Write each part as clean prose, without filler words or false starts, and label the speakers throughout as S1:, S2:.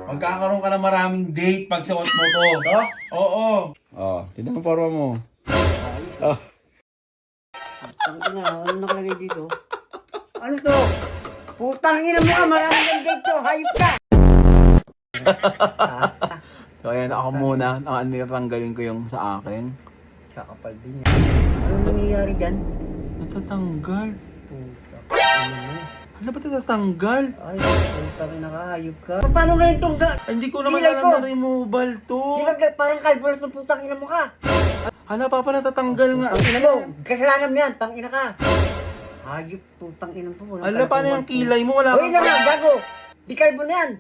S1: Magkakaroon ka ng maraming date pag suot mo to.
S2: Ito?
S1: Oo. Oh, tignan mo forma mo. Oh.
S2: Ang ina, ano nakalagay dito? Ano to? Putang ina mo ka, maraming kang date to. Hayop ka!
S1: So ayan, ako muna. Natanggalin ko yung sa akin.
S2: Kakapal din yan. Ano nangyayari dyan?
S1: Natatanggal.
S2: Puta. Ano mo?
S1: Ano ba natatanggal?
S2: Ay, putang ina ka, hayop ka. Paano ngayon itong
S1: Ay, hindi ko naman
S2: Kilay
S1: alam
S2: ko.
S1: na removal to.
S2: Di ba parang kalbo na itong putang ina mo ka?
S1: Hala, papa, natatanggal nga.
S2: Putang ina mo, kasalanan mo yan, tang ina ka. Hayop, putang ina mo.
S1: Hala, paano yung kilay mo? Wala
S2: Uy naman, gago. Di kalbo na yan.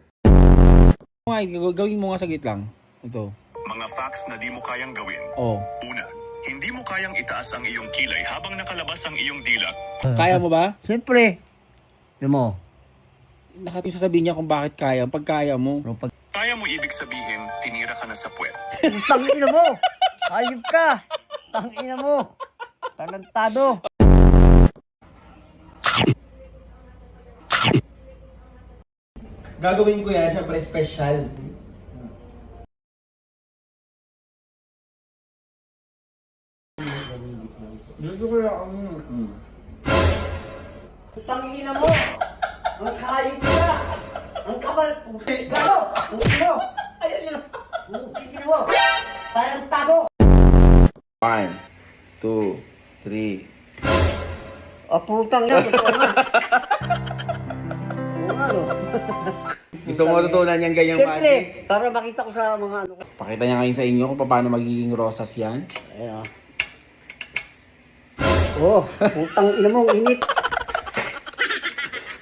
S1: Gawin mo nga sagit lang. Ito.
S3: Mga facts na di mo kayang gawin.
S1: Oh.
S3: Una, hindi mo kayang itaas ang iyong kilay habang nakalabas ang iyong dila.
S1: Kaya mo ba?
S2: Siyempre. Ano mo?
S1: Nakating sasabihin niya kung bakit kaya. Pag kaya mo.
S3: Kaya mo ibig sabihin, tinira ka na sa puwet.
S2: Tang ina mo. Hayop ka. Tang ina mo. Talantado.
S1: Gagawin ko yan, syempre special. Gusto ko lang.
S2: Tang ina mo. Ang hayop ka. Ang kapal. Gago. Ang ina mo. Ayun yun. Ang ina mo. Talantado.
S1: 1, 2, 3.
S2: Ah, putang ina. Totoo nga. Oo nga, no.
S1: Gusto mo matutunan yung ganyang
S2: Siyempre,
S1: magic?
S2: para makita ko sa mga ano.
S1: Pakita niya ngayon sa inyo kung paano magiging rosas yan.
S2: Ayan, oh, putang ina mo, init.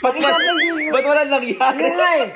S1: Ba't walang
S2: Ano
S1: lang yan?
S2: nga eh.